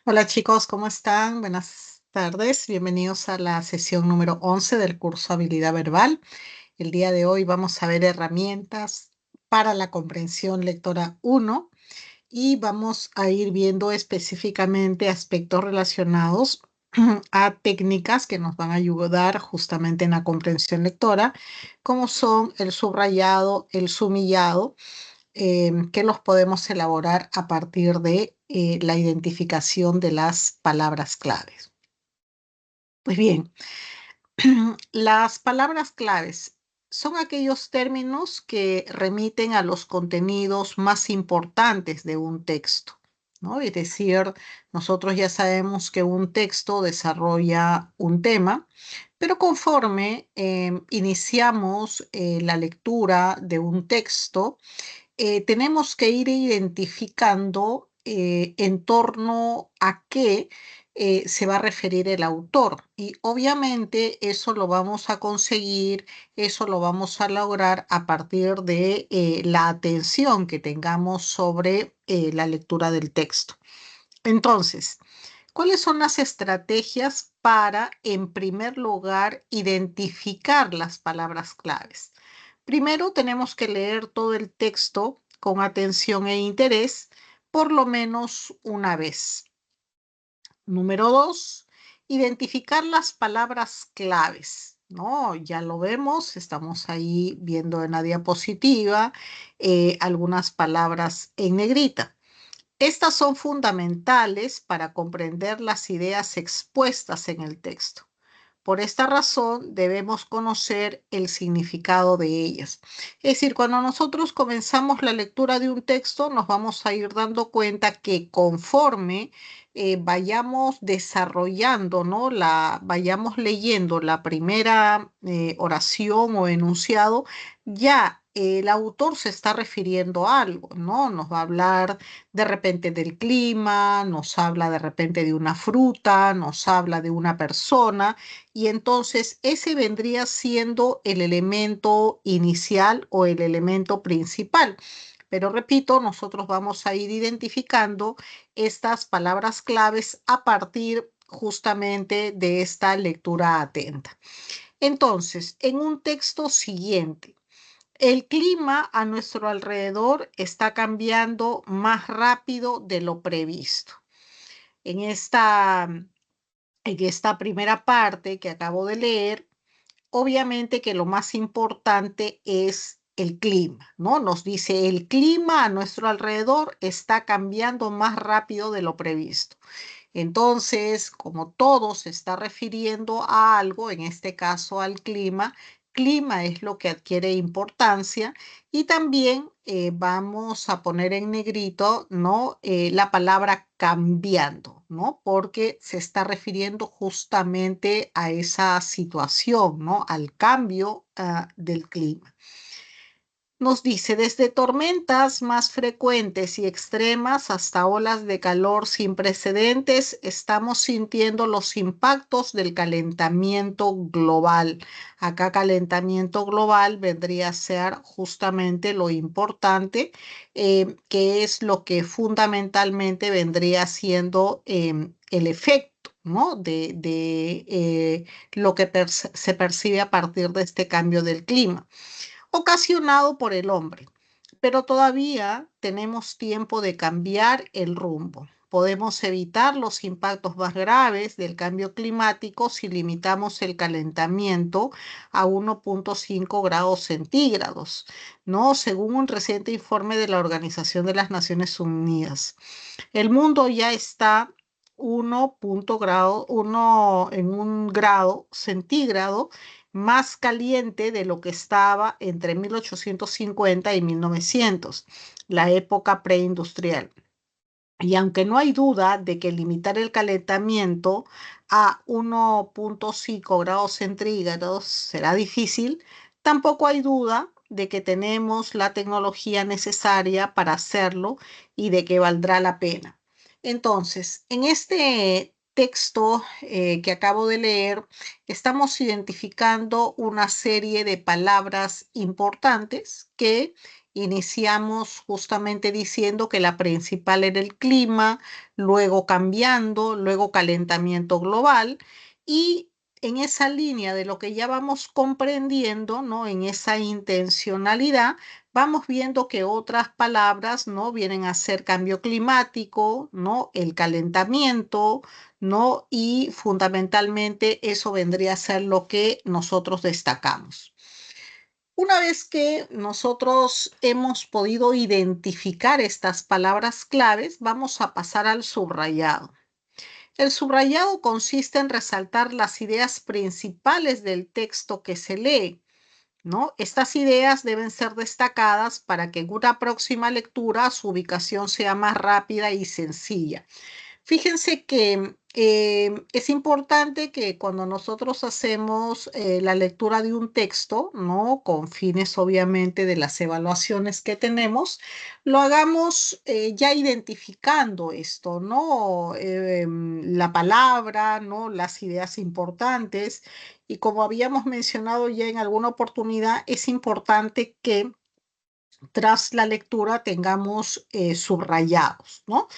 Hola chicos, ¿cómo están? Buenas tardes. Bienvenidos a la sesión número 11 del curso Habilidad Verbal. El día de hoy vamos a ver herramientas para la comprensión lectora 1 y vamos a ir viendo específicamente aspectos relacionados a técnicas que nos van a ayudar justamente en la comprensión lectora, como son el subrayado, el sumillado, que los podemos elaborar a partir de la identificación de las palabras claves. Pues bien, las palabras claves son aquellos términos que remiten a los contenidos más importantes de un texto, ¿no? Es decir, nosotros ya sabemos que un texto desarrolla un tema, pero conforme iniciamos la lectura de un texto, tenemos que ir identificando en torno a qué se va a referir el autor. Y obviamente eso lo vamos a conseguir, eso lo vamos a lograr a partir de la atención que tengamos sobre la lectura del texto. Entonces, ¿cuáles son las estrategias para, en primer lugar, identificar las palabras claves? Primero, tenemos que leer todo el texto con atención e interés, por lo menos una vez. Número dos, identificar las palabras claves. ¿No? Ya lo vemos, estamos ahí viendo en la diapositiva algunas palabras en negrita. Estas son fundamentales para comprender las ideas expuestas en el texto. Por esta razón, debemos conocer el significado de ellas. Es decir, cuando nosotros comenzamos la lectura de un texto, nos vamos a ir dando cuenta que conforme vayamos desarrollando, ¿no? Vayamos leyendo la primera oración o enunciado, ya el autor se está refiriendo a algo, ¿no? Nos va a hablar de repente del clima, nos habla de repente de una fruta, nos habla de una persona, y entonces ese vendría siendo el elemento inicial o el elemento principal. Pero repito, nosotros vamos a ir identificando estas palabras claves a partir justamente de esta lectura atenta. Entonces, en un texto siguiente, el clima a nuestro alrededor está cambiando más rápido de lo previsto. En esta primera parte que acabo de leer, obviamente que lo más importante es el clima, ¿no? Nos dice, el clima a nuestro alrededor está cambiando más rápido de lo previsto. Entonces, como todo se está refiriendo a algo, en este caso al clima, clima es lo que adquiere importancia, y también vamos a poner en negrito, ¿no? La palabra cambiando, ¿no? Porque se está refiriendo justamente a esa situación, ¿no? Al cambio del clima. Nos dice, desde tormentas más frecuentes y extremas hasta olas de calor sin precedentes, estamos sintiendo los impactos del calentamiento global. Acá calentamiento global vendría a ser justamente lo importante, que es lo que fundamentalmente vendría siendo el efecto, ¿no? De lo que se percibe a partir de este cambio del clima ocasionado por el hombre. Pero todavía tenemos tiempo de cambiar el rumbo. Podemos evitar los impactos más graves del cambio climático si limitamos el calentamiento a 1,5 grados centígrados, ¿no? Según un reciente informe de la Organización de las Naciones Unidas. El mundo ya está 1 en un grado centígrado más caliente de lo que estaba entre 1850 y 1900, la época preindustrial. Y aunque no hay duda de que limitar el calentamiento a 1,5 grados centígrados será difícil, tampoco hay duda de que tenemos la tecnología necesaria para hacerlo y de que valdrá la pena. Entonces, en este texto que acabo de leer, estamos identificando una serie de palabras importantes que Iniciamos justamente diciendo que la principal era el clima, luego cambiando, luego calentamiento global y en esa línea de lo que ya vamos comprendiendo, ¿no? En esa intencionalidad, vamos viendo que otras palabras, ¿no? Vienen a ser cambio climático, ¿no? El calentamiento, ¿no? Y fundamentalmente eso vendría a ser lo que nosotros destacamos. Una vez que nosotros hemos podido identificar estas palabras claves, vamos a pasar al subrayado. El subrayado consiste en resaltar las ideas principales del texto que se lee, ¿no? Estas ideas deben ser destacadas para que en una próxima lectura su ubicación sea más rápida y sencilla. Fíjense que es importante que cuando nosotros hacemos la lectura de un texto, ¿no? Con fines obviamente de las evaluaciones que tenemos, lo hagamos ya identificando esto, ¿no? La palabra, ¿no? Las ideas importantes. Y como habíamos mencionado ya en alguna oportunidad, es importante que tras la lectura tengamos subrayados, ¿no?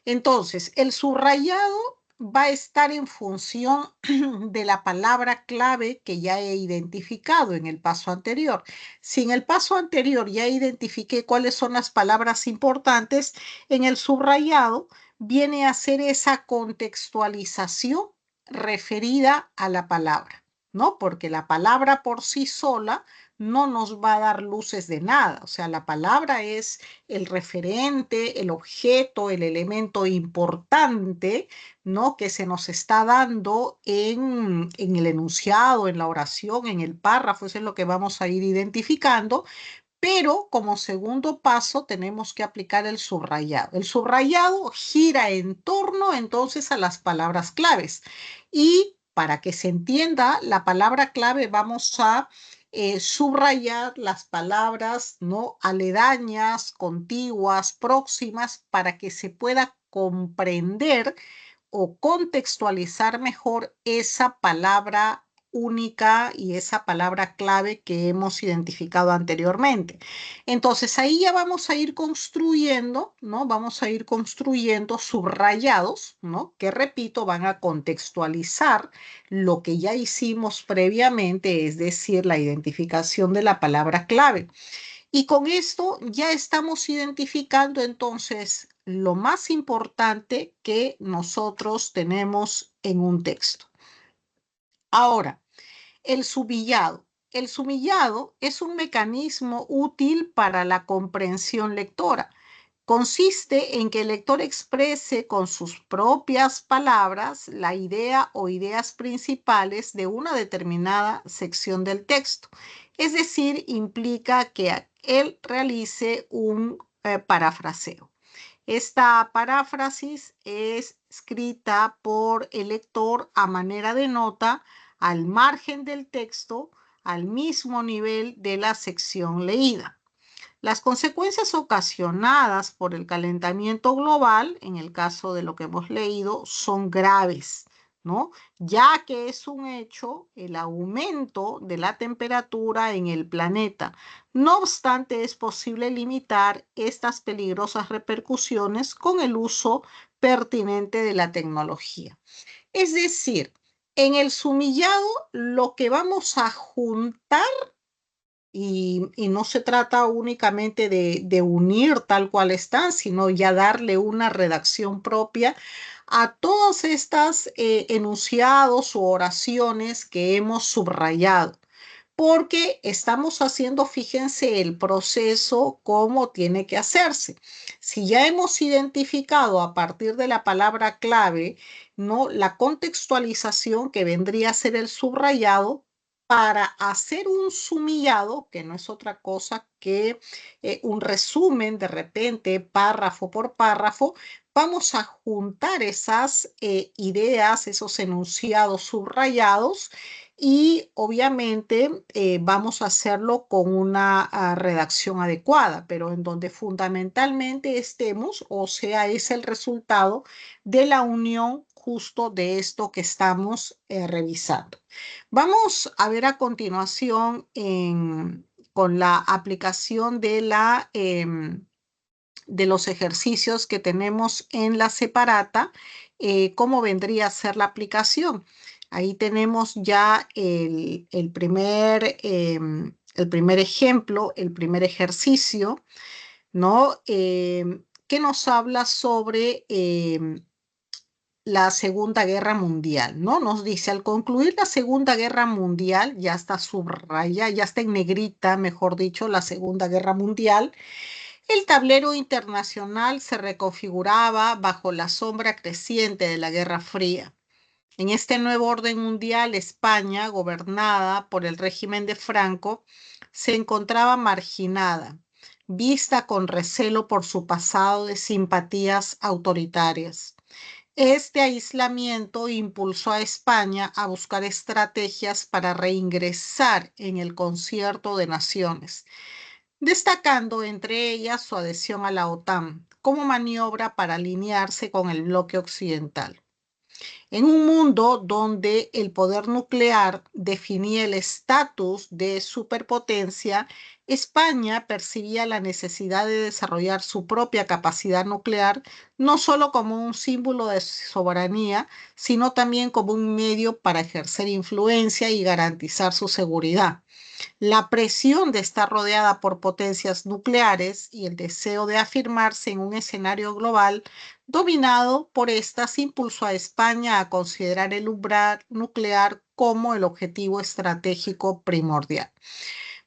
Entonces, el subrayado va a estar en función de la palabra clave que ya he identificado en el paso anterior. Si en el paso anterior ya identifiqué cuáles son las palabras importantes, en el subrayado viene a ser esa contextualización referida a la palabra, ¿no? Porque la palabra por sí sola no nos va a dar luces de nada. O sea, la palabra es el referente, el objeto, el elemento importante, ¿no? Que se nos está dando en el enunciado, en la oración, en el párrafo, eso es lo que vamos a ir identificando. Pero como segundo paso tenemos que aplicar el subrayado. El subrayado gira en torno entonces a las palabras claves. Y para que se entienda la palabra clave vamos a subrayar las palabras, ¿no? Aledañas, contiguas, próximas, para que se pueda comprender o contextualizar mejor esa palabra única y esa palabra clave que hemos identificado anteriormente. Entonces ahí ya vamos a ir construyendo, ¿no? Vamos a ir construyendo subrayados, ¿no? Que repito, van a contextualizar lo que ya hicimos previamente, es decir, la identificación de la palabra clave. Y con esto ya estamos identificando entonces lo más importante que nosotros tenemos en un texto. Ahora, el subillado. El subillado es un mecanismo útil para la comprensión lectora. Consiste en que el lector exprese con sus propias palabras la idea o ideas principales de una determinada sección del texto. Es decir, implica que él realice un parafraseo. Esta paráfrasis es escrita por el lector a manera de nota al margen del texto, al mismo nivel de la sección leída. Las consecuencias ocasionadas por el calentamiento global, en el caso de lo que hemos leído, son graves, ¿no? Ya que es un hecho el aumento de la temperatura en el planeta. No obstante, es posible limitar estas peligrosas repercusiones con el uso pertinente de la tecnología. Es decir, en el sumillado lo que vamos a juntar y no se trata únicamente de unir tal cual están, sino ya darle una redacción propia a todas estas enunciados o oraciones que hemos subrayado, porque estamos haciendo, fíjense, el proceso cómo tiene que hacerse. Si ya hemos identificado a partir de la palabra clave, ¿no? La contextualización que vendría a ser el subrayado, para hacer un sumillado, que no es otra cosa que un resumen de repente, párrafo por párrafo, vamos a juntar esas ideas, esos enunciados subrayados y obviamente vamos a hacerlo con una redacción adecuada, pero en donde fundamentalmente estemos, o sea, es el resultado de la unión justo de esto que estamos revisando. Vamos a ver a continuación con la aplicación de los ejercicios que tenemos en la separata, cómo vendría a ser la aplicación. Ahí tenemos ya el primer ejemplo, el primer ejercicio, ¿no? Que nos habla sobre la Segunda Guerra Mundial, ¿no? Nos dice, al concluir la Segunda Guerra Mundial, ya está subraya, ya está en negrita, mejor dicho, la Segunda Guerra Mundial, el tablero internacional se reconfiguraba bajo la sombra creciente de la Guerra Fría. En este nuevo orden mundial, España, gobernada por el régimen de Franco, se encontraba marginada, vista con recelo por su pasado de simpatías autoritarias. Este aislamiento impulsó a España a buscar estrategias para reingresar en el concierto de naciones, destacando entre ellas su adhesión a la OTAN como maniobra para alinearse con el bloque occidental. En un mundo donde el poder nuclear definía el estatus de superpotencia, España percibía la necesidad de desarrollar su propia capacidad nuclear, no solo como un símbolo de soberanía, sino también como un medio para ejercer influencia y garantizar su seguridad. La presión de estar rodeada por potencias nucleares y el deseo de afirmarse en un escenario global dominado por estas impulsó a España a considerar el umbral nuclear como el objetivo estratégico primordial.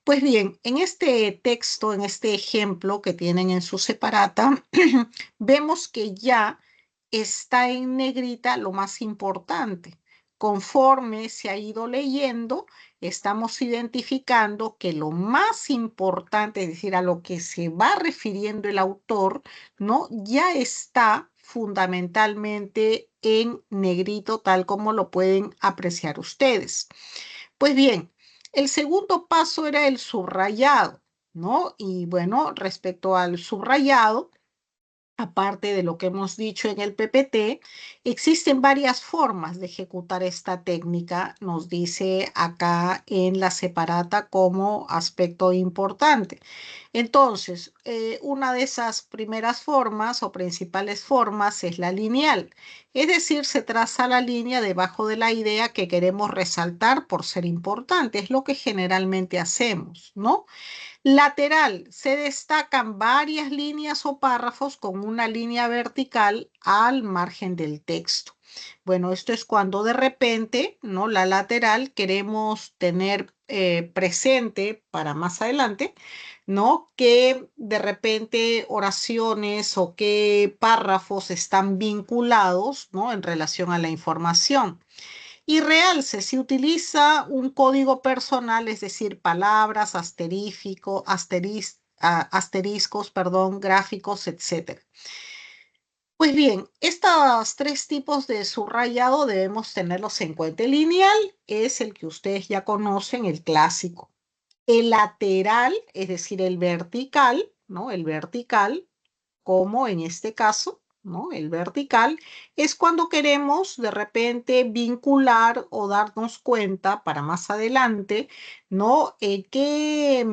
Pues bien, en este texto, en este ejemplo que tienen en su separata, vemos que ya está en negrita lo más importante. Conforme se ha ido leyendo, estamos identificando que lo más importante, es decir, a lo que se va refiriendo el autor, ¿no? Ya está fundamentalmente en negrito, tal como lo pueden apreciar ustedes. Pues bien, el segundo paso era el subrayado, ¿no? Y bueno, respecto al subrayado, aparte de lo que hemos dicho en el PPT, existen varias formas de ejecutar esta técnica, nos dice acá en la separata como aspecto importante. Entonces, una de esas primeras formas o principales formas es la lineal, es decir, se traza la línea debajo de la idea que queremos resaltar por ser importante, es lo que generalmente hacemos, ¿no? Lateral, se destacan varias líneas o párrafos con una línea vertical al margen del texto. Bueno, esto es cuando de repente, ¿no? La lateral queremos tener presente para más adelante, ¿no? Que de repente oraciones o que párrafos están vinculados, ¿no? En relación a la información. Y realce, si utiliza un código personal, es decir, palabras, asteriscos, perdón, gráficos, etc. Pues bien, estos tres tipos de subrayado debemos tenerlos en cuenta. El lineal es el que ustedes ya conocen, el clásico. El lateral, es decir, el vertical, ¿no? El vertical, como en este caso, ¿no? El vertical es cuando queremos de repente vincular o darnos cuenta para más adelante, ¿no? Qué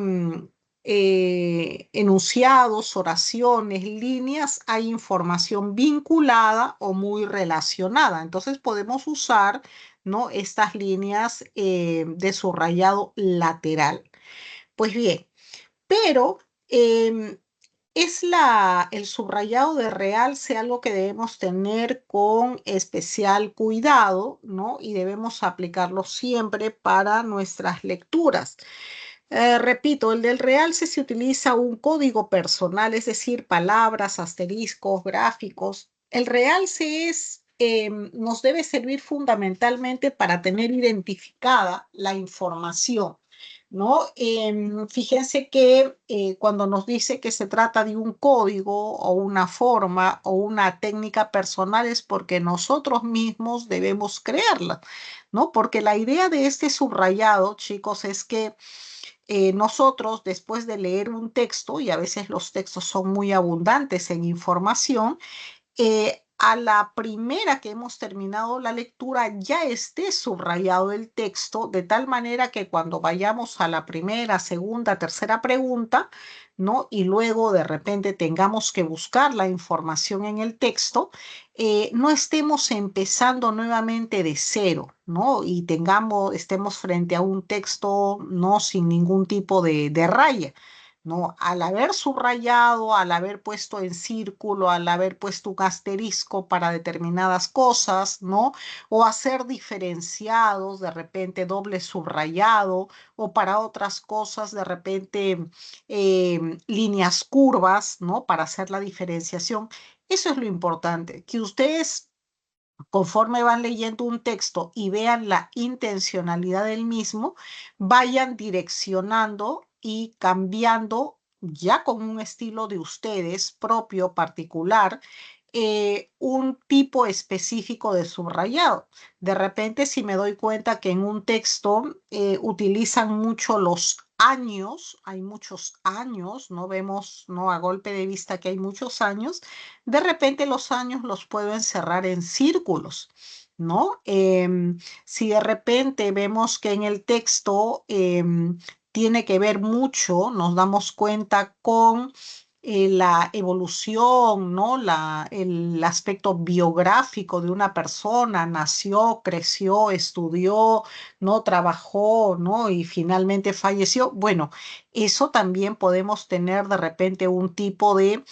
enunciados, oraciones, líneas hay información vinculada o muy relacionada. Entonces podemos usar, ¿no? Estas líneas de subrayado lateral. Pues bien, pero el subrayado de realce algo que debemos tener con especial cuidado, ¿no? Y debemos aplicarlo siempre para nuestras lecturas. Repito, el del realce se utiliza un código personal, es decir, palabras, asteriscos, gráficos. El realce nos debe servir fundamentalmente para tener identificada la información, ¿no? Fíjense que cuando nos dice que se trata de un código o una forma o una técnica personal es porque nosotros mismos debemos crearla, ¿no? Porque la idea de este subrayado, chicos, es que nosotros, después de leer un texto, y a veces los textos son muy abundantes en información, a la primera que hemos terminado la lectura ya esté subrayado el texto, de tal manera que cuando vayamos a la primera, segunda, tercera pregunta, ¿no? Y luego de repente tengamos que buscar la información en el texto, no estemos empezando nuevamente de cero, ¿no? Y estemos frente a un texto, ¿no? Sin ningún tipo de raya. ¿No? Al haber subrayado, al haber puesto en círculo, al haber puesto un asterisco para determinadas cosas, ¿no? O hacer diferenciados, de repente doble subrayado, o para otras cosas, de repente líneas curvas, ¿no? Para hacer la diferenciación. Eso es lo importante, que ustedes conforme van leyendo un texto y vean la intencionalidad del mismo, vayan direccionando y cambiando ya con un estilo de ustedes propio, particular, un tipo específico de subrayado. De repente, si me doy cuenta que en un texto utilizan mucho los años, hay muchos años, no vemos, no a golpe de vista que hay muchos años, de repente los años los puedo encerrar en círculos, ¿no? Si de repente vemos que en el texto tiene que ver mucho, nos damos cuenta con la evolución, ¿no? El aspecto biográfico de una persona, nació, creció, estudió, ¿no? Trabajó, ¿no? Y finalmente falleció. Bueno, eso también podemos tener de repente un tipo de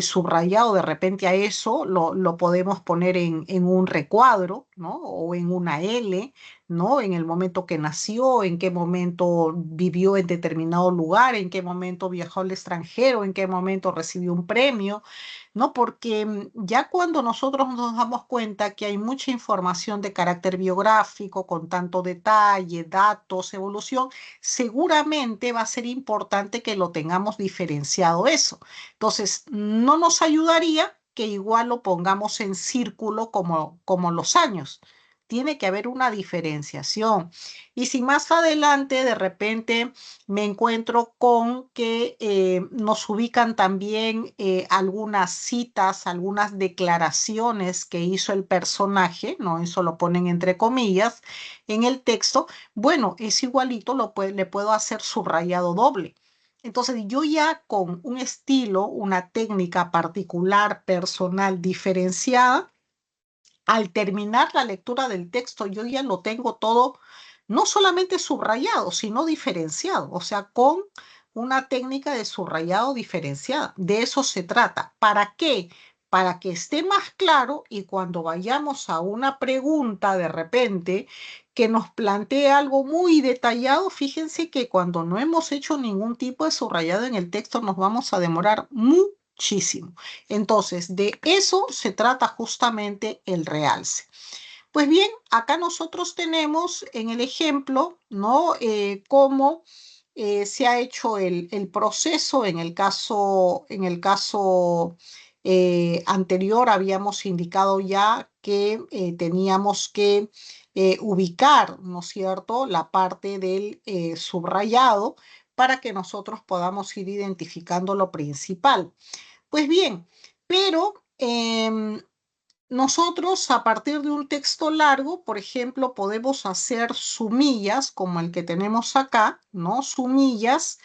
subrayado, de repente a eso lo podemos poner en un recuadro, ¿no? O en una L, ¿no? En el momento que nació, en qué momento vivió en determinado lugar, en qué momento viajó al extranjero, en qué momento recibió un premio, ¿no? Porque ya cuando nosotros nos damos cuenta que hay mucha información de carácter biográfico, con tanto detalle, datos, evolución, seguramente va a ser importante que lo tengamos diferenciado eso. Entonces, no nos ayudaría que igual lo pongamos en círculo como los años. Tiene que haber una diferenciación. Y si más adelante de repente me encuentro con que nos ubican también algunas citas, algunas declaraciones que hizo el personaje, ¿no? Eso lo ponen entre comillas en el texto, bueno, es igualito, le puedo hacer subrayado doble. Entonces, yo ya con un estilo, una técnica particular, personal, diferenciada, al terminar la lectura del texto, yo ya lo tengo todo, no solamente subrayado, sino diferenciado, o sea, con una técnica de subrayado diferenciada. De eso se trata. ¿Para qué? Para que esté más claro y cuando vayamos a una pregunta de repente que nos plantee algo muy detallado, fíjense que cuando no hemos hecho ningún tipo de subrayado en el texto nos vamos a demorar muchísimo. Entonces, de eso se trata justamente el realce. Pues bien, acá nosotros tenemos en el ejemplo, ¿no? Cómo se ha hecho el proceso. En el caso anterior habíamos indicado ya que teníamos que ubicar, ¿no es cierto?, la parte del subrayado para que nosotros podamos ir identificando lo principal. Pues bien, pero nosotros a partir de un texto largo, por ejemplo, podemos hacer sumillas como el que tenemos acá, ¿no? Sumillas,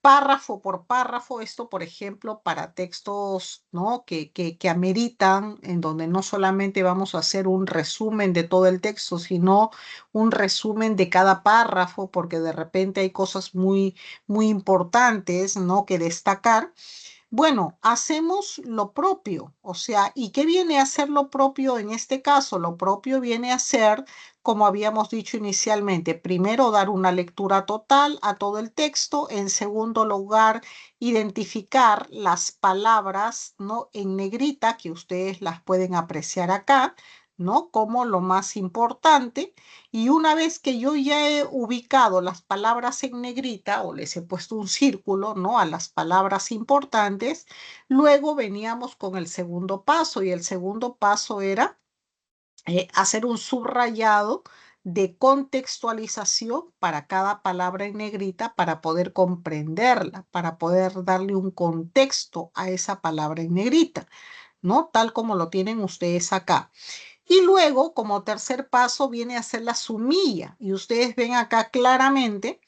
párrafo por párrafo, esto, por ejemplo, para textos, ¿no? que ameritan, en donde no solamente vamos a hacer un resumen de todo el texto, sino un resumen de cada párrafo, porque de repente hay cosas muy, muy importantes, ¿no? que destacar. Bueno, hacemos lo propio, o sea, ¿y qué viene a ser lo propio en este caso? Lo propio viene a ser, como habíamos dicho inicialmente, primero dar una lectura total a todo el texto, en segundo lugar, identificar las palabras, ¿no? En negrita, que ustedes las pueden apreciar acá, ¿no? Como lo más importante. Y una vez que yo ya he ubicado las palabras en negrita o les he puesto un círculo, ¿no? A las palabras importantes, luego veníamos con el segundo paso y el segundo paso era hacer un subrayado de contextualización para cada palabra en negrita para poder comprenderla, para poder darle un contexto a esa palabra en negrita. ¿no? Tal como lo tienen ustedes acá. Y luego, como tercer paso, viene a ser la sumilla. Y ustedes ven acá claramente,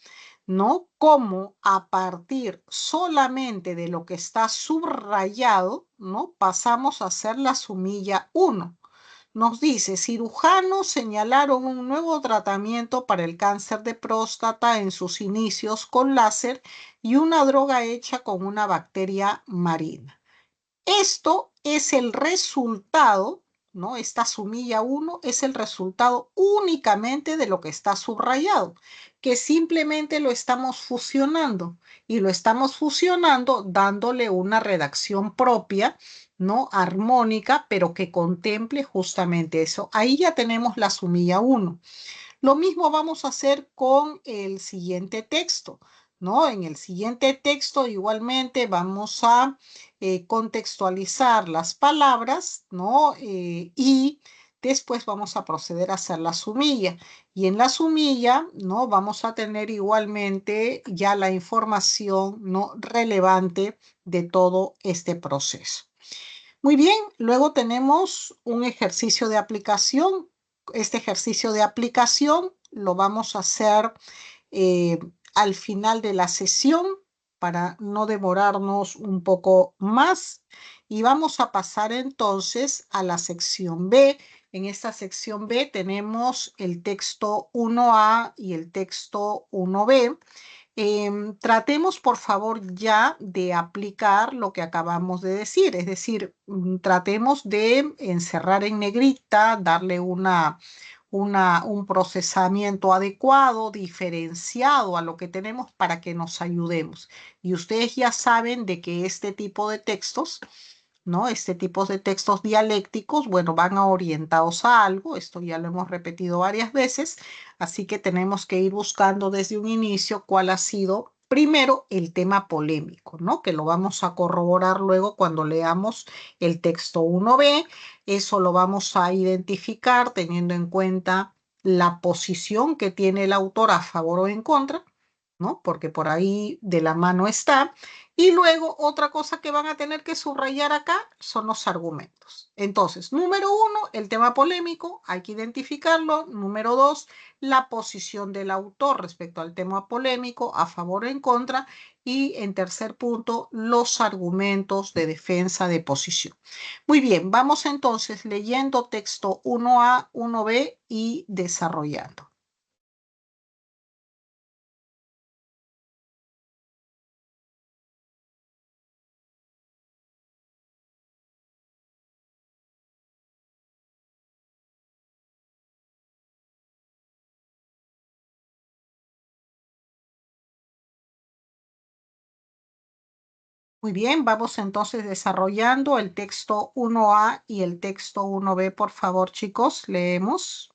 ¿no? Cómo a partir solamente de lo que está subrayado, ¿no? Pasamos a hacer la sumilla 1. Nos dice, cirujanos señalaron un nuevo tratamiento para el cáncer de próstata en sus inicios con láser y una droga hecha con una bacteria marina. Esto es el resultado, ¿no? Esta sumilla 1 es el resultado únicamente de lo que está subrayado, que simplemente lo estamos fusionando y lo estamos fusionando dándole una redacción propia, ¿no? Armónica, pero que contemple justamente eso. Ahí ya tenemos la sumilla 1. Lo mismo vamos a hacer con el siguiente texto, ¿no? En el siguiente texto igualmente vamos a contextualizar las palabras, ¿no? Y después vamos a proceder a hacer la sumilla. Y en la sumilla, ¿no? Vamos a tener igualmente ya la información, ¿no? relevante de todo este proceso. Muy bien, luego tenemos un ejercicio de aplicación. Este ejercicio de aplicación lo vamos a hacer eh, al final de la sesión para no demorarnos un poco más. Y vamos a pasar entonces a la sección B. En esta sección B tenemos el texto 1A y el texto 1B. Tratemos, por favor, ya de aplicar lo que acabamos de decir, es decir, tratemos de encerrar en negrita, darle un procesamiento adecuado, diferenciado a lo que tenemos para que nos ayudemos. Y ustedes ya saben de que este tipo de textos, ¿no? Este tipo de textos dialécticos, bueno, van orientados a algo, esto ya lo hemos repetido varias veces, así que tenemos que ir buscando desde un inicio cuál ha sido primero el tema polémico, ¿no? Que lo vamos a corroborar luego cuando leamos el texto 1b, eso lo vamos a identificar teniendo en cuenta la posición que tiene el autor a favor o en contra, ¿no? Porque por ahí de la mano está. Y luego otra cosa que van a tener que subrayar acá son los argumentos. Entonces, número 1, el tema polémico, hay que identificarlo. Número 2, la posición del autor respecto al tema polémico, a favor o en contra. Y en tercer punto, los argumentos de defensa de posición. Muy bien, vamos entonces leyendo texto 1A, 1B y desarrollando. Muy bien, vamos entonces desarrollando el texto 1A y el texto 1B, por favor, chicos, leemos.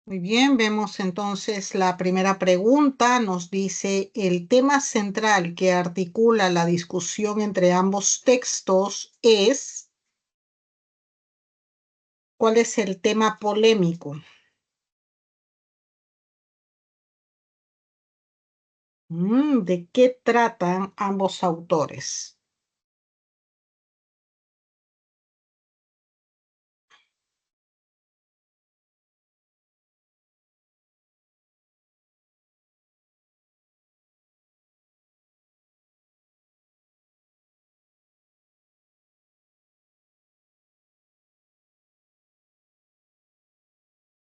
Muy bien, vemos entonces la primera pregunta. Nos dice, el tema central que articula la discusión entre ambos textos es, ¿cuál es el tema polémico? ¿De qué tratan ambos autores?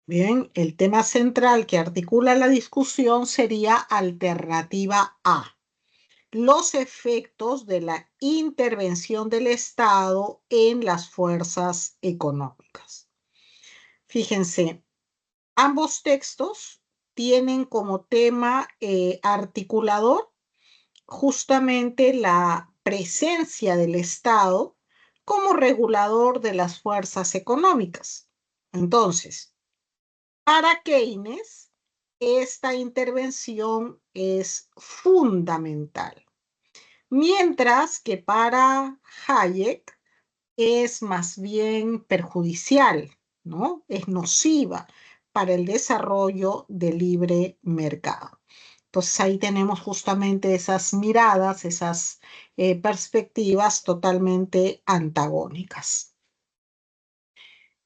Bien, el tema central que articula la discusión sería alternativa A, los efectos de la intervención del Estado en las fuerzas económicas. Fíjense, ambos textos tienen como tema articulador justamente la presencia del Estado como regulador de las fuerzas económicas. Entonces, para Keynes, esta intervención es fundamental, mientras que para Hayek es más bien perjudicial, ¿no? Es nociva para el desarrollo del libre mercado. Entonces ahí tenemos justamente esas miradas, esas perspectivas totalmente antagónicas.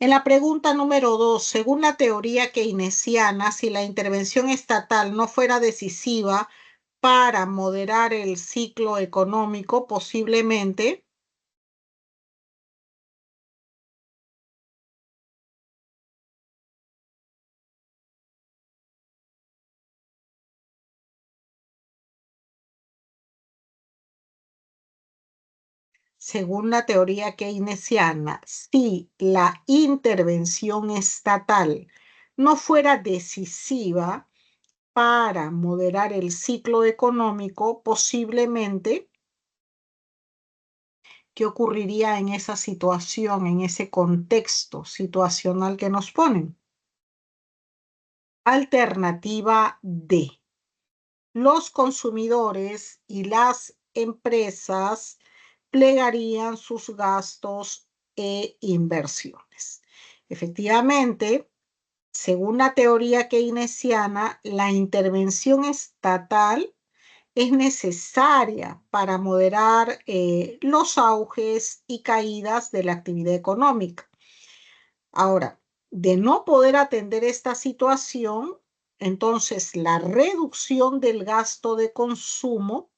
En la pregunta número 2, según la teoría keynesiana, si la intervención estatal no fuera decisiva para moderar el ciclo económico, posiblemente, según la teoría keynesiana, si la intervención estatal no fuera decisiva para moderar el ciclo económico, posiblemente, ¿qué ocurriría en esa situación, en ese contexto situacional que nos ponen? Alternativa D. Los consumidores y las empresas plegarían sus gastos e inversiones. Efectivamente, según la teoría keynesiana, la intervención estatal es necesaria para moderar los auges y caídas de la actividad económica. Ahora, de no poder atender esta situación, entonces la reducción del gasto de consumo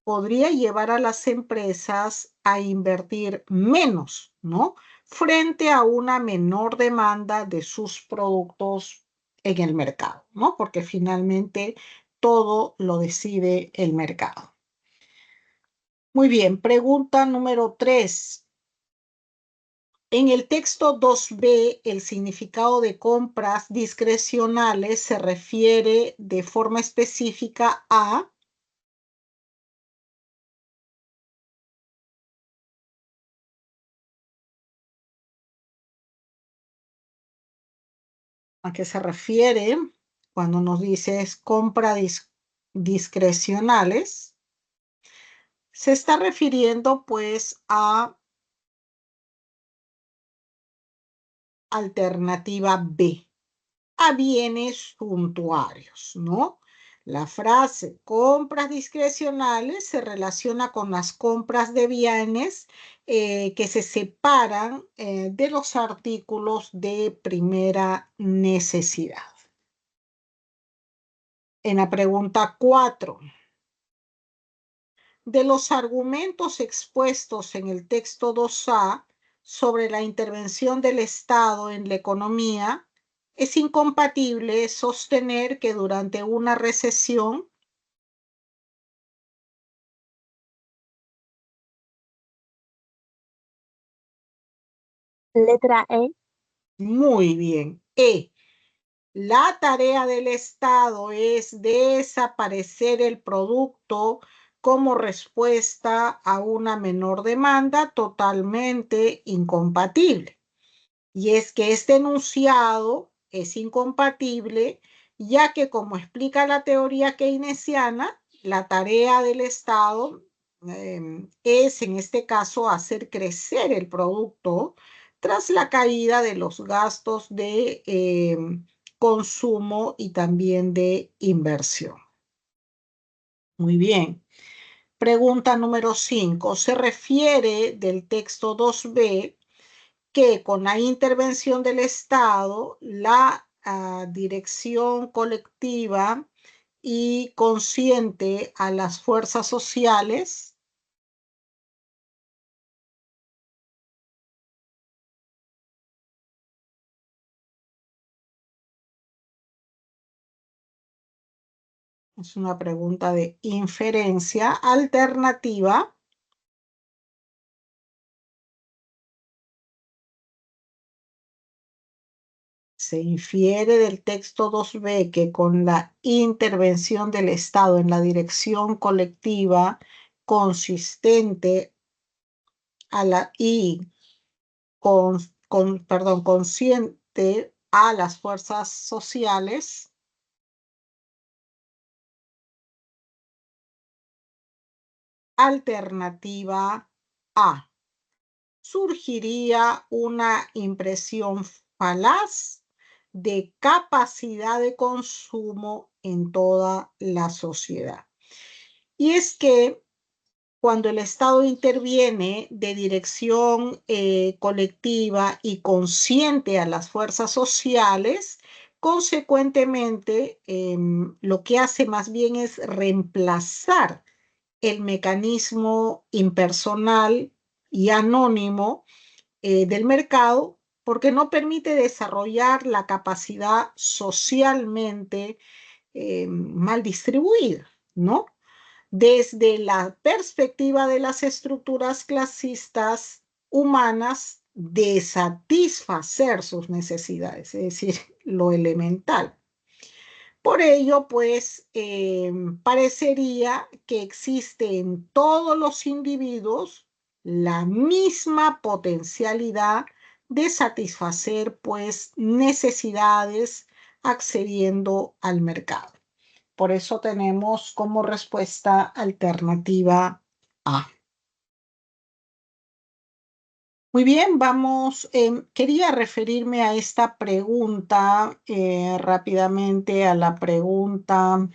podría llevar a las empresas a invertir menos, ¿no? Frente a una menor demanda de sus productos en el mercado, ¿no? Porque finalmente todo lo decide el mercado. Muy bien, pregunta número 3. En el texto 2b, el significado de compras discrecionales se refiere de forma específica ¿a qué se refiere cuando nos dice es discrecionales? Se está refiriendo pues a alternativa B, a bienes suntuarios, ¿no? La frase compras discrecionales se relaciona con las compras de bienes que se separan de los artículos de primera necesidad. En la pregunta 4, de los argumentos expuestos en el texto 2A sobre la intervención del Estado en la economía, es incompatible sostener que durante una recesión, Letra E. muy bien, la tarea del Estado es desaparecer el producto como respuesta a una menor demanda, totalmente incompatible. Y es que este enunciado es incompatible, ya que como explica la teoría keynesiana, la tarea del Estado es en este caso hacer crecer el producto tras la caída de los gastos de consumo y también de inversión. Muy bien. Pregunta número 5. Se refiere del texto 2b que con la intervención del Estado, la dirección colectiva y consciente a las fuerzas sociales es una pregunta de inferencia alternativa. Se infiere del texto 2b que con la intervención del Estado en la dirección colectiva consistente a la y consciente a las fuerzas sociales. Alternativa A. Surgiría una impresión falaz de capacidad de consumo en toda la sociedad. Y es que cuando el Estado interviene de dirección colectiva y consciente a las fuerzas sociales, consecuentemente lo que hace más bien es reemplazar el mecanismo impersonal y anónimo del mercado porque no permite desarrollar la capacidad socialmente mal distribuida, ¿no? Desde la perspectiva de las estructuras clasistas humanas de satisfacer sus necesidades, es decir, lo elemental. Por ello, pues, parecería que existe en todos los individuos la misma potencialidad de satisfacer, pues, necesidades accediendo al mercado. Por eso tenemos como respuesta alternativa A. Muy bien, vamos. Quería referirme a esta pregunta rápidamente, a la pregunta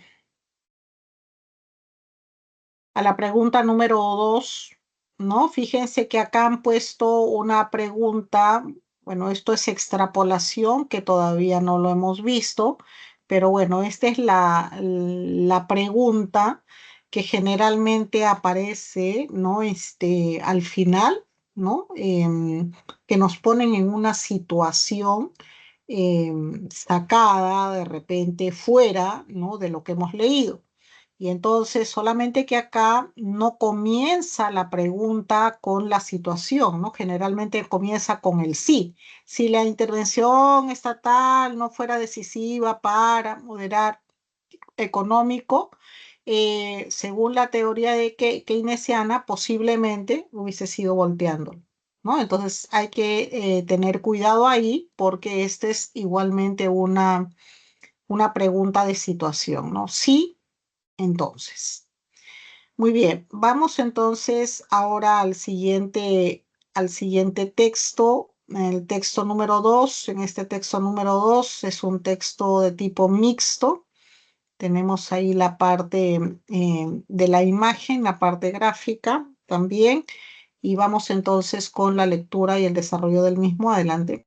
número 2, ¿no? Fíjense que acá han puesto una pregunta, bueno, esto es extrapolación, que todavía no lo hemos visto, pero bueno, esta es la pregunta que generalmente aparece, ¿no? Al final, ¿no? Que nos ponen en una situación sacada de repente fuera, ¿no? De lo que hemos leído. Y entonces, solamente que acá no comienza la pregunta con la situación, ¿no? Generalmente comienza con el sí. Si la intervención estatal no fuera decisiva para moderar económico, según la teoría de keynesiana, posiblemente hubiese sido volteando, ¿no? Entonces hay que tener cuidado ahí porque esta es igualmente una pregunta de situación, ¿no? Sí, entonces. Muy bien, vamos entonces ahora al siguiente texto, el texto número 2. En este texto número 2 es un texto de tipo mixto. Tenemos ahí la parte de la imagen, la parte gráfica también. Y vamos entonces con la lectura y el desarrollo del mismo. Adelante.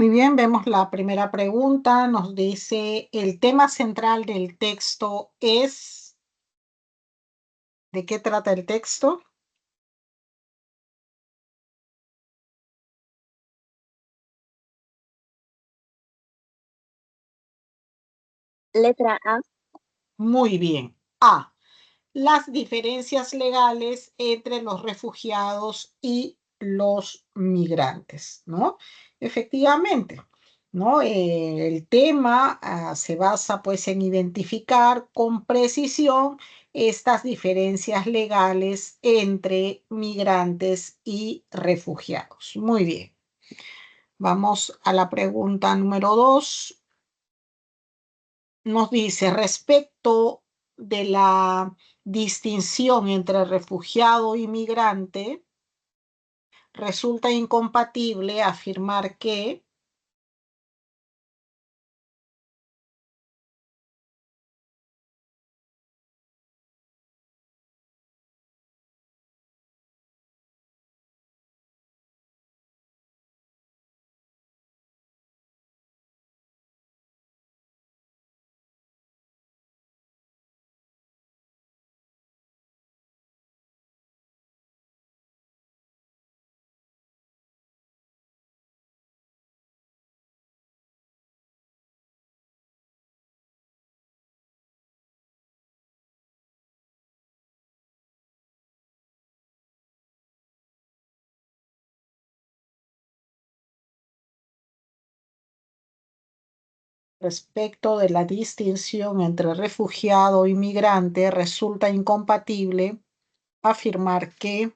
Muy bien, vemos la primera pregunta. Nos dice, el tema central del texto es... ¿De qué trata el texto? Letra A. Muy bien. A. Las diferencias legales entre los refugiados y los migrantes, ¿no? Efectivamente, ¿no? El tema se basa pues en identificar con precisión estas diferencias legales entre migrantes y refugiados. Muy bien. Vamos a la pregunta número 2. Nos dice respecto de la distinción entre refugiado y migrante, resulta incompatible afirmar que respecto de la distinción entre refugiado y migrante, resulta incompatible afirmar que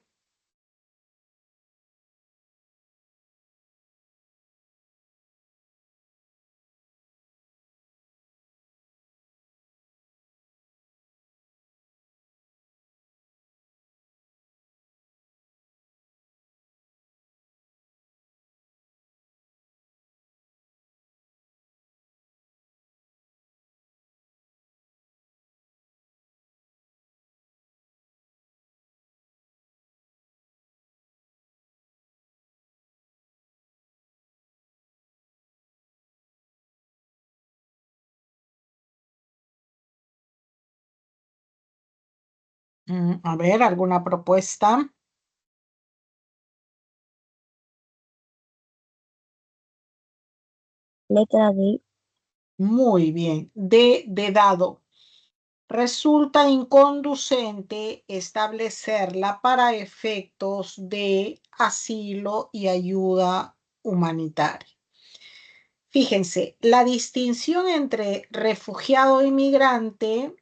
a ver, ¿alguna propuesta? Letra D. Muy bien. De dado. Resulta inconducente establecerla para efectos de asilo y ayuda humanitaria. Fíjense, la distinción entre refugiado y migrante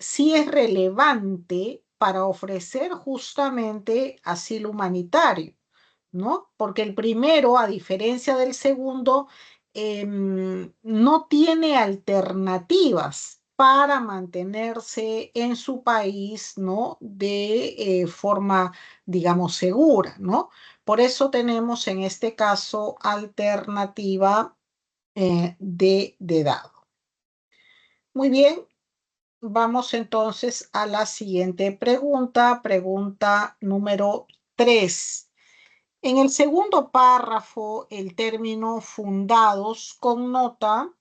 sí es relevante para ofrecer justamente asilo humanitario, ¿no? Porque el primero, a diferencia del segundo, no tiene alternativas para mantenerse en su país, ¿no? De forma, digamos, segura, ¿no? Por eso tenemos en este caso alternativa de dado. Muy bien, vamos entonces a la siguiente pregunta, pregunta número 3. En el segundo párrafo, el término fundados connota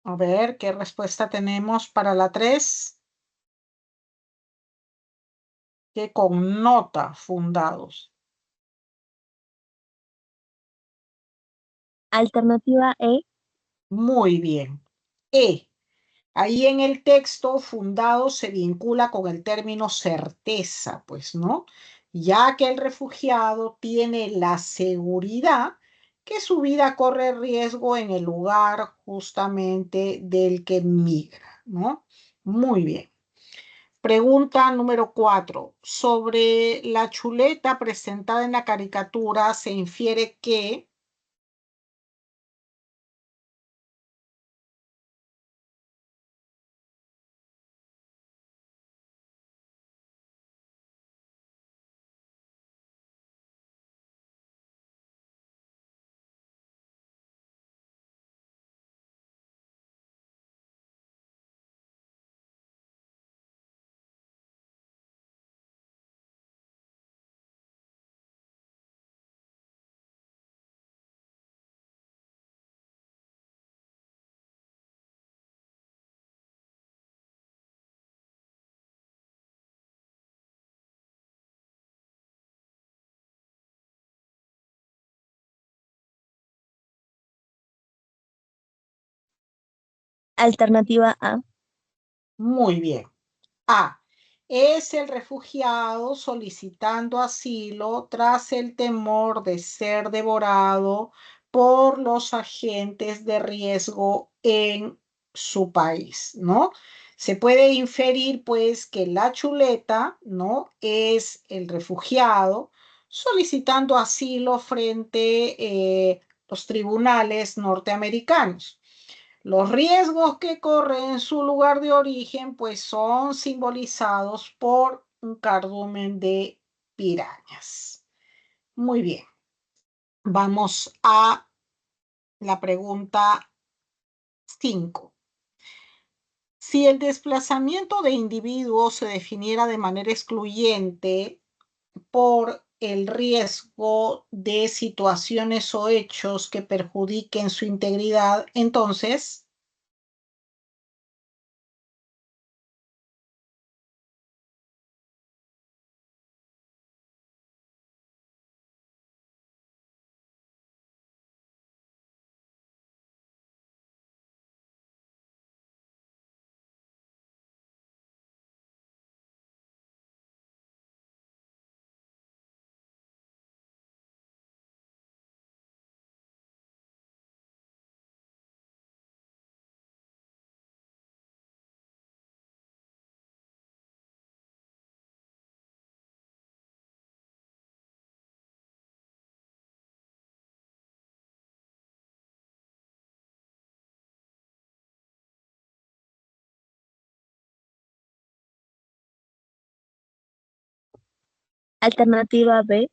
a ver qué respuesta tenemos para la 3. Que connota fundados. Alternativa E. Muy bien. E. Ahí en el texto fundado se vincula con el término certeza, pues, ¿no? Ya que el refugiado tiene la seguridad que su vida corre riesgo en el lugar justamente del que migra, ¿no? Muy bien. Pregunta número 4. Sobre la chuleta presentada en la caricatura se infiere que... Alternativa A. Muy bien. A. Es el refugiado solicitando asilo tras el temor de ser devorado por los agentes de riesgo en su país, ¿no? Se puede inferir, pues, que la chuleta, ¿no? Es el refugiado solicitando asilo frente los tribunales norteamericanos. Los riesgos que corre en su lugar de origen, pues son simbolizados por un cardumen de pirañas. Muy bien, vamos a la pregunta 5. Si el desplazamiento de individuos se definiera de manera excluyente por el riesgo de situaciones o hechos que perjudiquen su integridad, entonces... Alternativa B.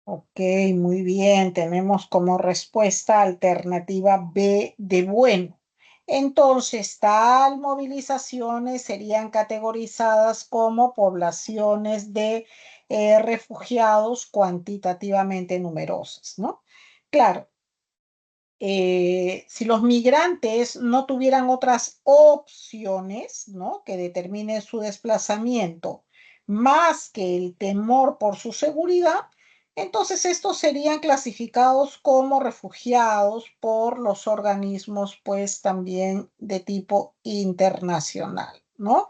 Ok, muy bien. Tenemos como respuesta alternativa B de bueno. Entonces, tal movilizaciones serían categorizadas como poblaciones de refugiados cuantitativamente numerosas, ¿no? Claro, si los migrantes no tuvieran otras opciones, ¿no? Que determinen su desplazamiento, más que el temor por su seguridad, entonces estos serían clasificados como refugiados por los organismos, pues también de tipo internacional, ¿no?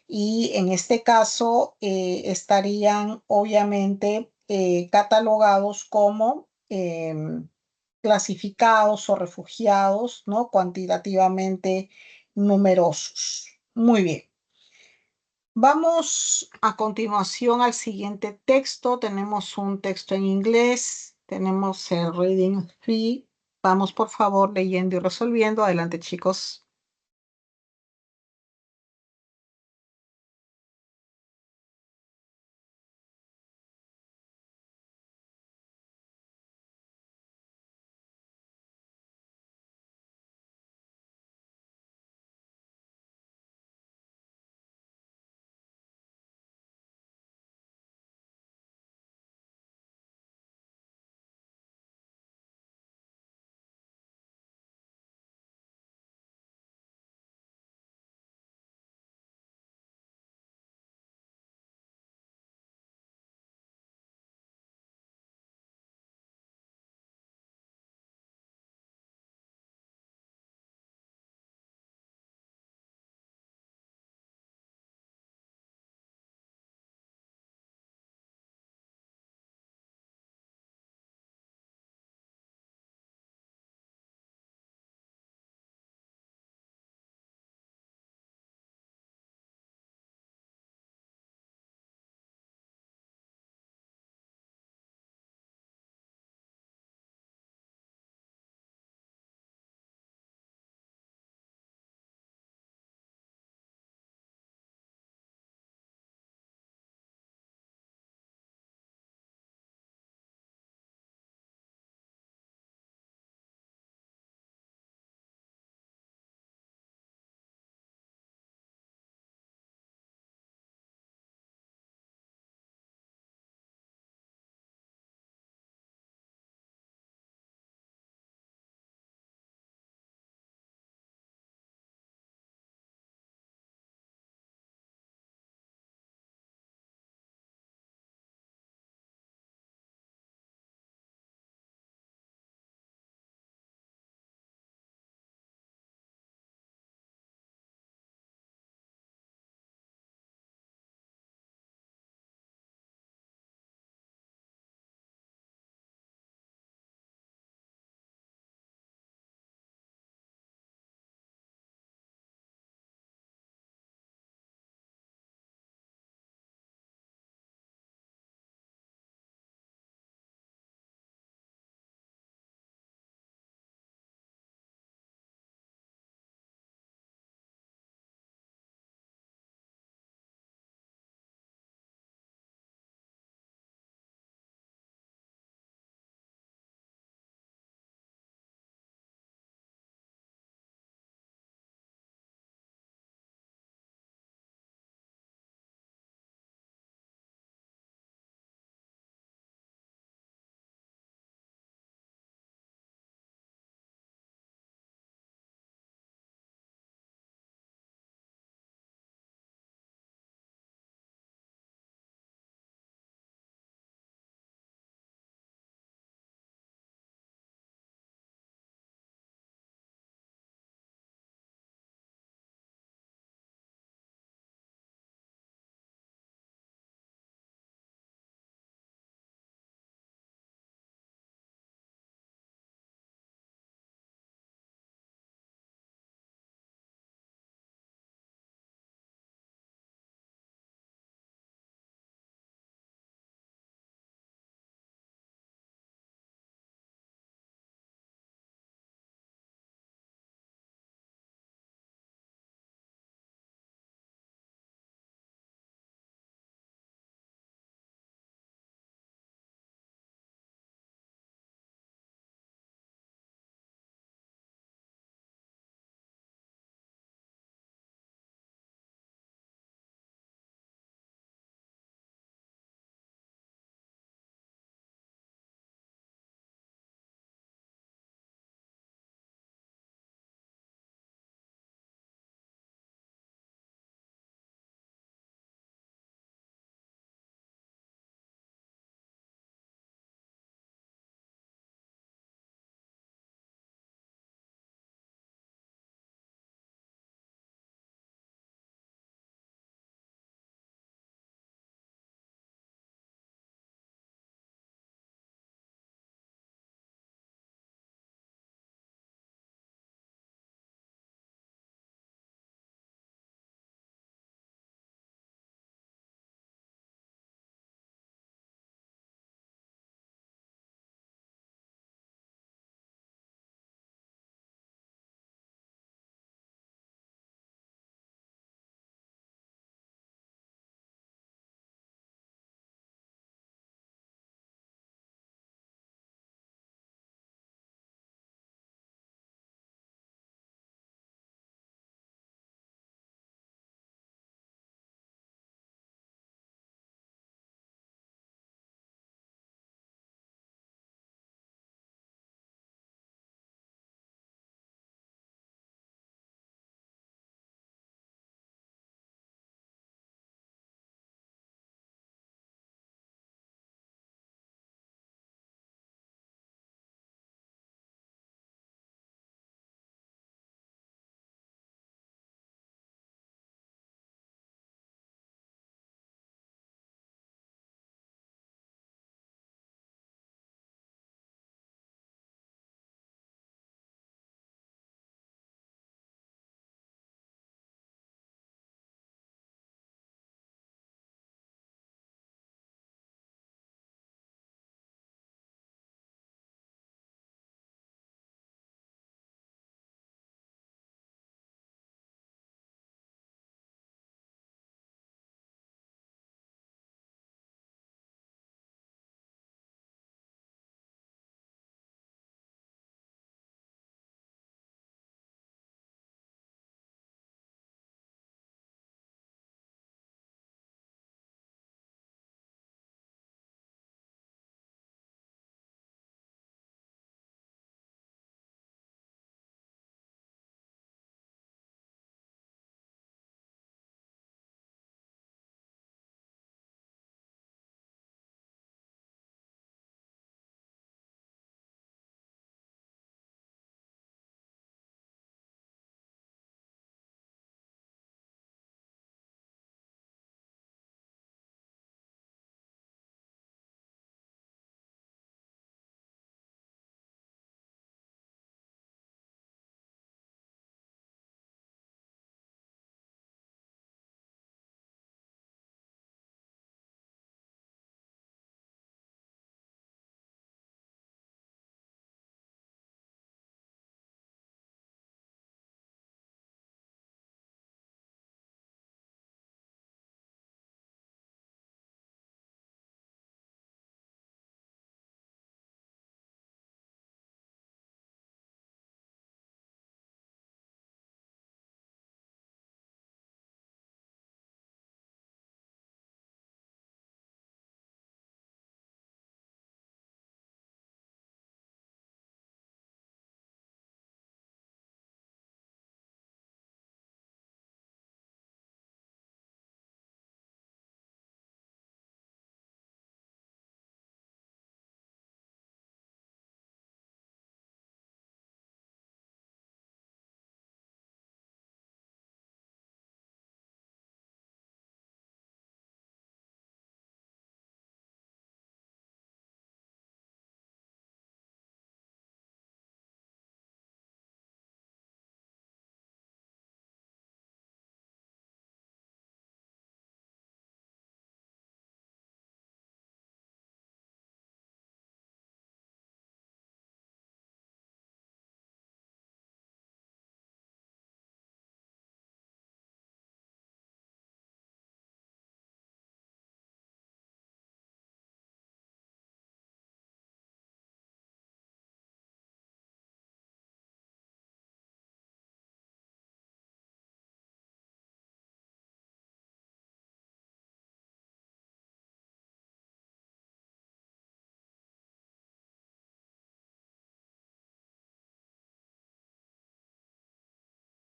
Y en este caso estarían obviamente catalogados como clasificados o refugiados, ¿no? Cuantitativamente numerosos. Muy bien. Vamos a continuación al siguiente texto. Tenemos un texto en inglés. Tenemos el reading 3. Vamos, por favor, leyendo y resolviendo. Adelante, chicos.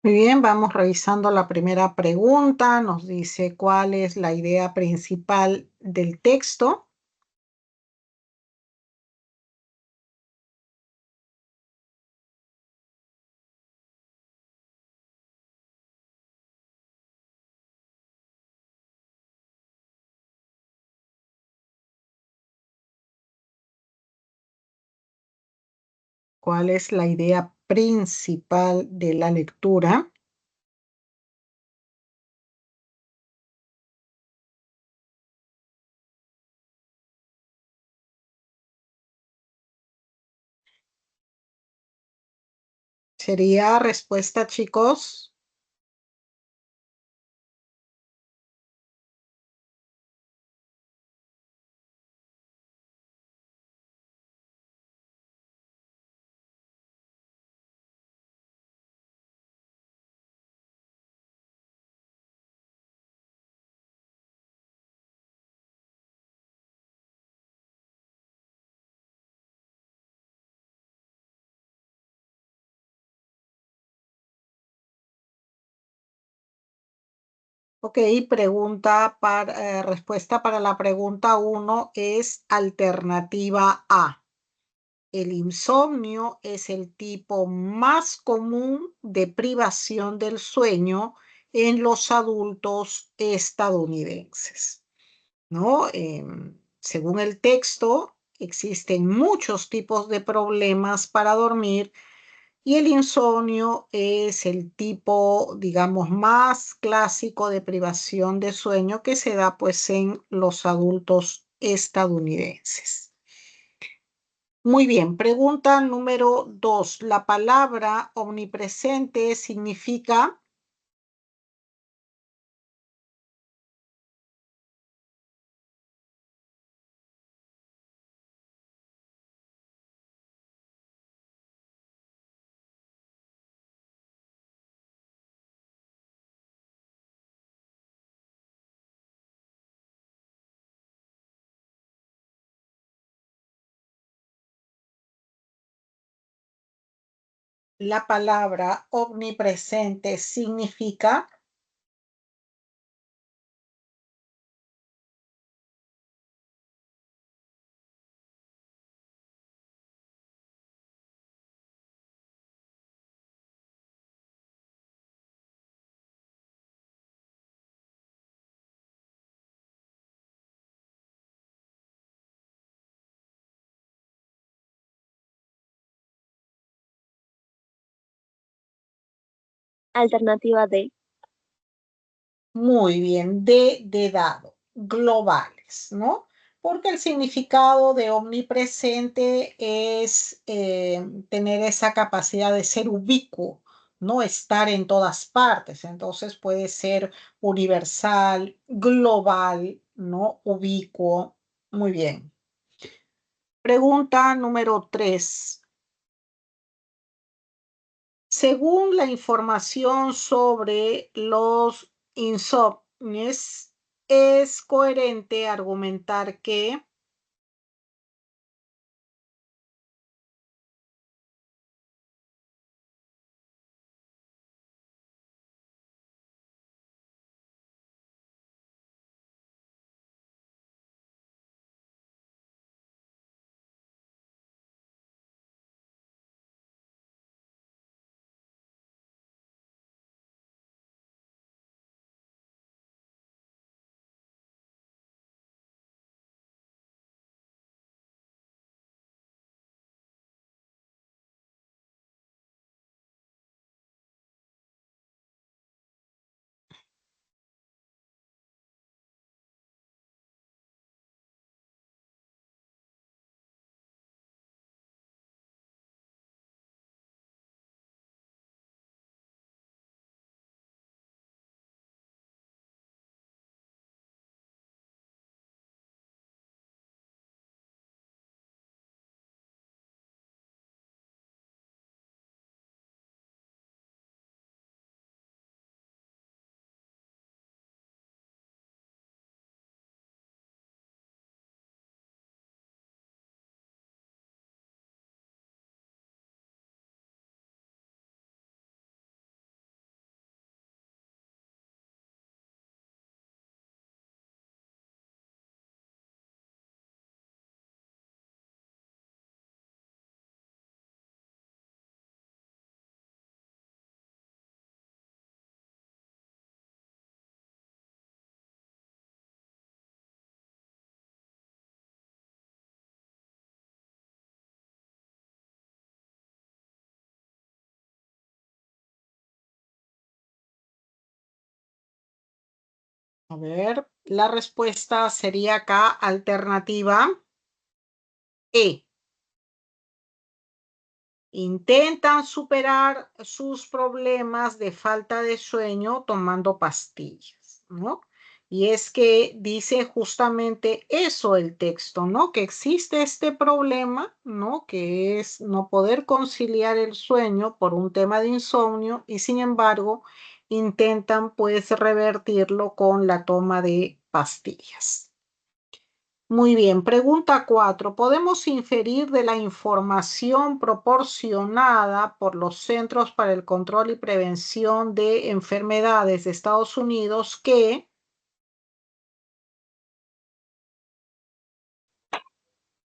Muy bien, vamos revisando la primera pregunta. Nos dice cuál es la idea principal del texto. ¿Cuál es la idea principal de la lectura? ¿Sería respuesta, chicos? Ok, respuesta para la pregunta 1 es alternativa A. El insomnio es el tipo más común de privación del sueño en los adultos estadounidenses, ¿no? Según el texto, existen muchos tipos de problemas para dormir y el insomnio es el tipo, digamos, más clásico de privación de sueño que se da pues en los adultos estadounidenses. Muy bien, pregunta número 2. La palabra omnipresente significa. La palabra omnipresente significa. Alternativa D. Muy bien, de dado, globales, ¿no? Porque el significado de omnipresente es tener esa capacidad de ser ubicuo, no estar en todas partes. Entonces puede ser universal, global, ¿no? Ubicuo. Muy bien. Pregunta número 3. Según la información sobre los insomnios, es coherente argumentar que. A ver, la respuesta sería acá alternativa E. Intentan superar sus problemas de falta de sueño tomando pastillas, ¿no? Y es que dice justamente eso el texto, ¿no? Que existe este problema, ¿no? Que es no poder conciliar el sueño por un tema de insomnio y sin embargo intentan pues revertirlo con la toma de pastillas. Muy bien, pregunta 4. ¿Podemos inferir de la información proporcionada por los Centros para el Control y Prevención de Enfermedades de Estados Unidos que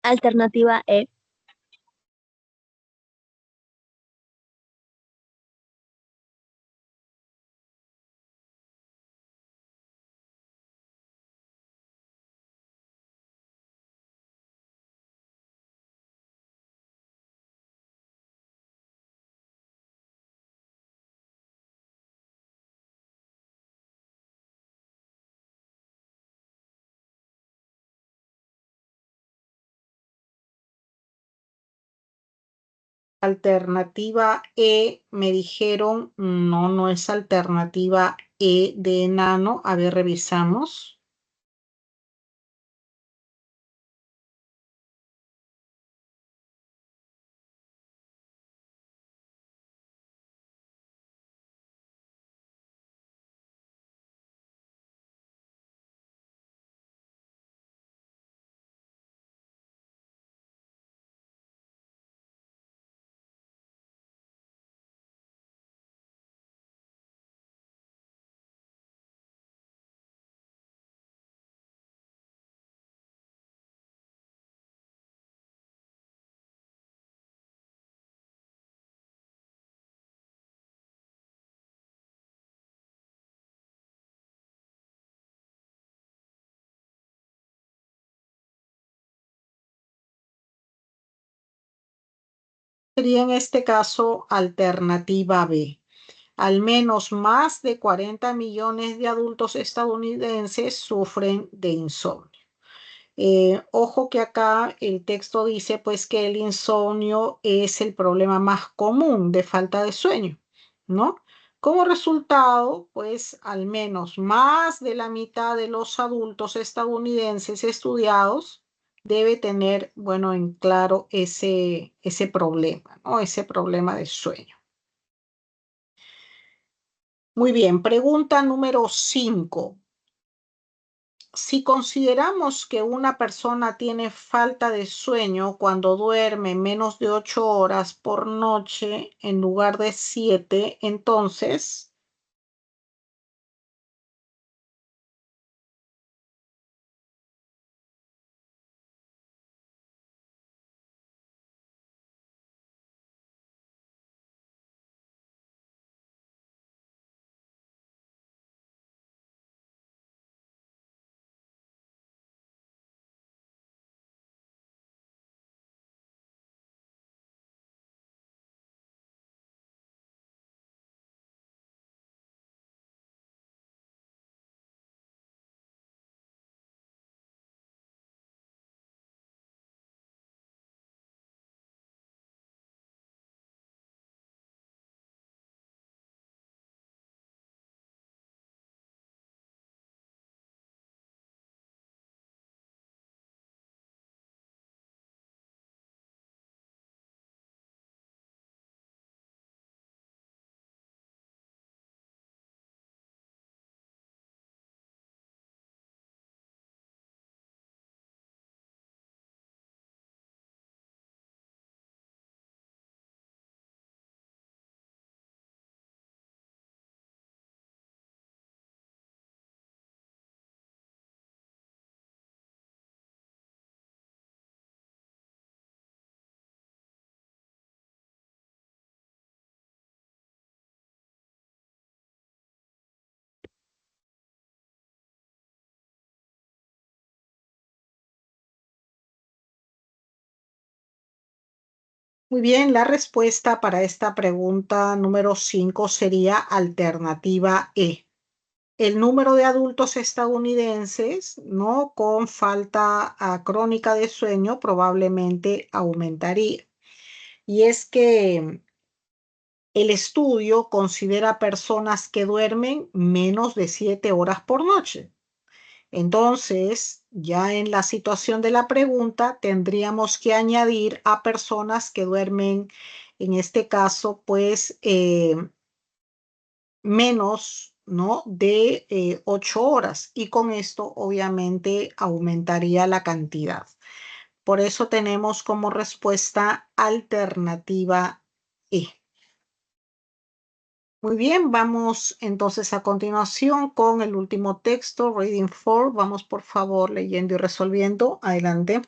Alternativa E. alternativa E me dijeron, no, no es alternativa E de enano? A ver, revisamos. Sería en este caso alternativa B. Al menos más de 40 millones de adultos estadounidenses sufren de insomnio. Ojo que acá el texto dice pues que el insomnio es el problema más común de falta de sueño, ¿no? Como resultado, pues al menos más de la mitad de los adultos estadounidenses estudiados debe tener, bueno, en claro ese problema, ¿no? Ese problema de sueño. Muy bien, pregunta número 5. Si consideramos que una persona tiene falta de sueño cuando duerme menos de 8 horas por noche en lugar de 7, entonces, muy bien, la respuesta para esta pregunta número 5 sería alternativa E. el número de adultos estadounidenses, ¿no?, con falta crónica de sueño probablemente aumentaría. Y es que el estudio considera personas que duermen menos de 7 horas por noche. Entonces, ya en la situación de la pregunta, tendríamos que añadir a personas que duermen, en este caso, pues menos, ¿no?, de 8 horas. Y con esto, obviamente, aumentaría la cantidad. Por eso tenemos como respuesta alternativa E. Muy bien, vamos entonces a continuación con el último texto, Reading 4. Vamos por favor leyendo y resolviendo. Adelante.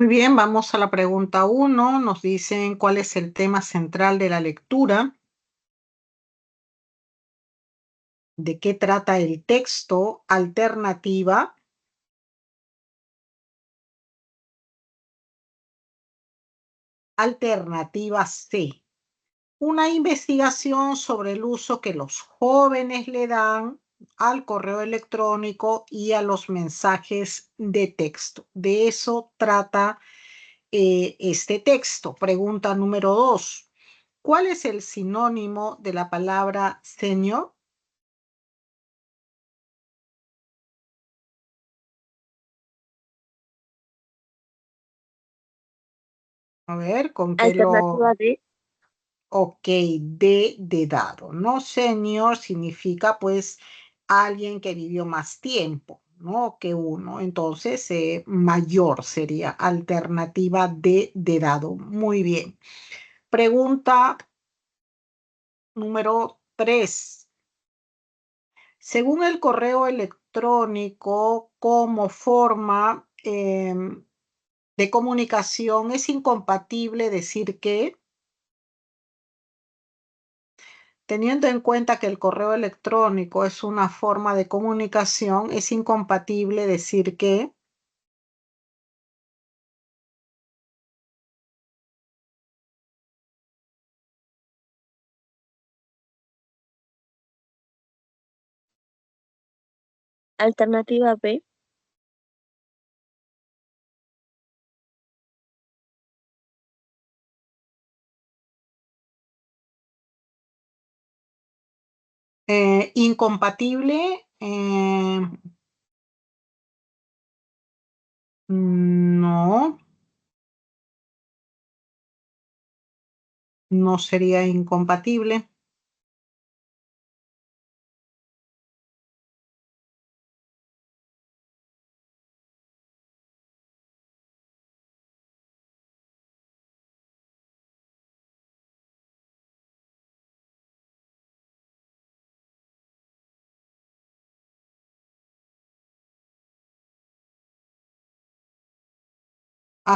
Muy bien, vamos a la pregunta 1. Nos dicen cuál es el tema central de la lectura, de qué trata el texto, alternativa. Alternativa C. Una investigación sobre el uso que los jóvenes le dan al correo electrónico y a los mensajes de texto. De eso trata este texto. Pregunta número 2. ¿Cuál es el sinónimo de la palabra señor? A ver, ¿con qué lo...? Alternativa D. Ok, de dado, ¿no? Senior significa pues alguien que vivió más tiempo, ¿no? Que uno. Entonces, mayor sería alternativa de dado. Muy bien. Pregunta número 3. Según el correo electrónico, como forma de comunicación, es incompatible decir que... Teniendo en cuenta que el correo electrónico es una forma de comunicación, es incompatible decir que... Alternativa B. Incompatible, no, no sería incompatible.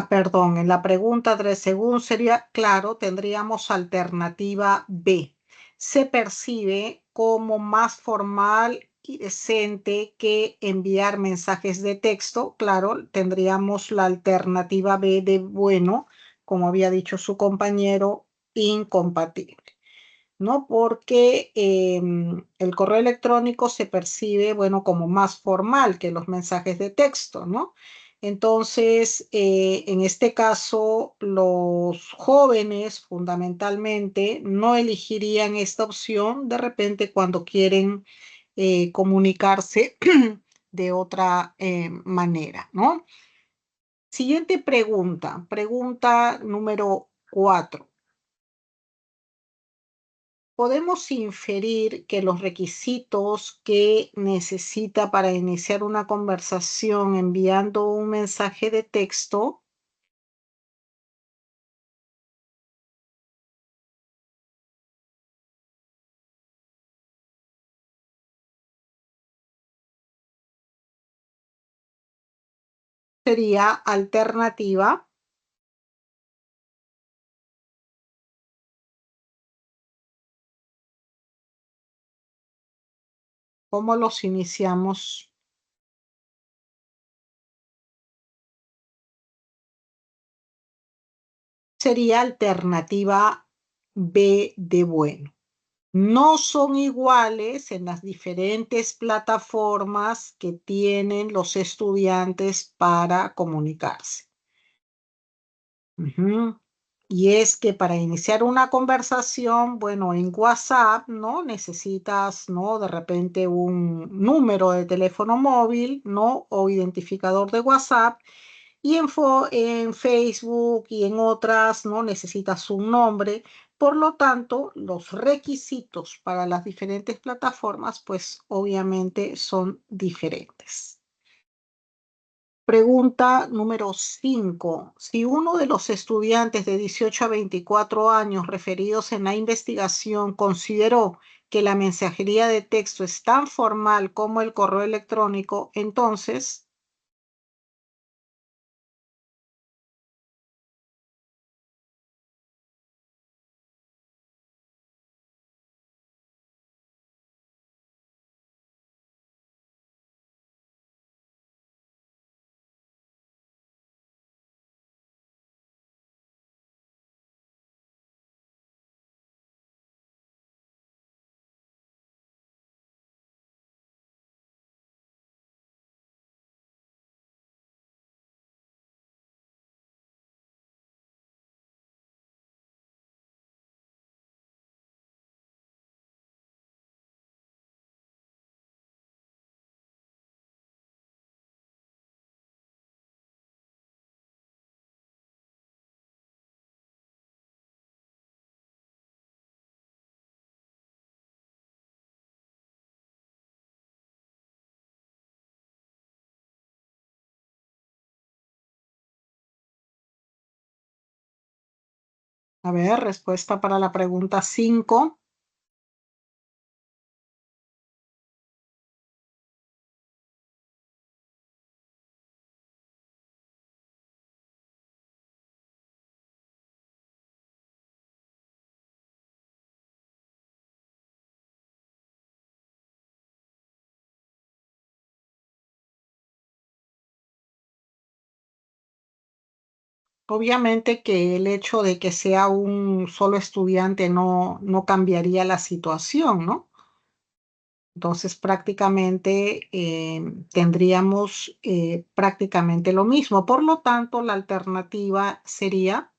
Perdón, en la pregunta 3, según sería claro, tendríamos alternativa B. Se percibe como más formal y decente que enviar mensajes de texto. Claro, tendríamos la alternativa B de bueno, como había dicho su compañero, incompatible. ¿No? Porque el correo electrónico se percibe, bueno, como más formal que los mensajes de texto, ¿no? Entonces, en este caso, los jóvenes fundamentalmente no elegirían esta opción de repente cuando quieren comunicarse de otra manera, ¿no? Siguiente pregunta, pregunta número 4. Podemos inferir que los requisitos que necesita para iniciar una conversación enviando un mensaje de texto sería alternativa. ¿Cómo los iniciamos? Sería alternativa B de bueno. No son iguales en las diferentes plataformas que tienen los estudiantes para comunicarse. Y es que para iniciar una conversación, bueno, en WhatsApp, ¿no? Necesitas, ¿no? De repente un número de teléfono móvil, ¿no? O identificador de WhatsApp. Y en Facebook y en otras, ¿no? Necesitas un nombre. Por lo tanto, los requisitos para las diferentes plataformas, pues obviamente son diferentes. Pregunta número 5. Si uno de los estudiantes de 18 a 24 años referidos en la investigación consideró que la mensajería de texto es tan formal como el correo electrónico, entonces A ver, respuesta para la pregunta 5. Obviamente que el hecho de que sea un solo estudiante no cambiaría la situación, ¿no? Entonces prácticamente tendríamos prácticamente lo mismo. Por lo tanto, la alternativa sería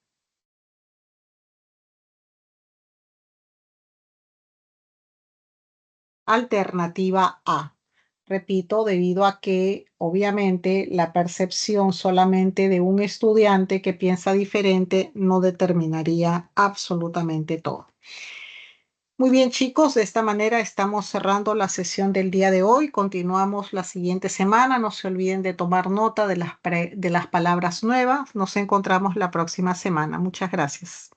alternativa A. Repito, debido a que obviamente la percepción solamente de un estudiante que piensa diferente no determinaría absolutamente todo. Muy bien, chicos, de esta manera estamos cerrando la sesión del día de hoy. Continuamos la siguiente semana. No se olviden de tomar nota de las palabras nuevas. Nos encontramos la próxima semana. Muchas gracias.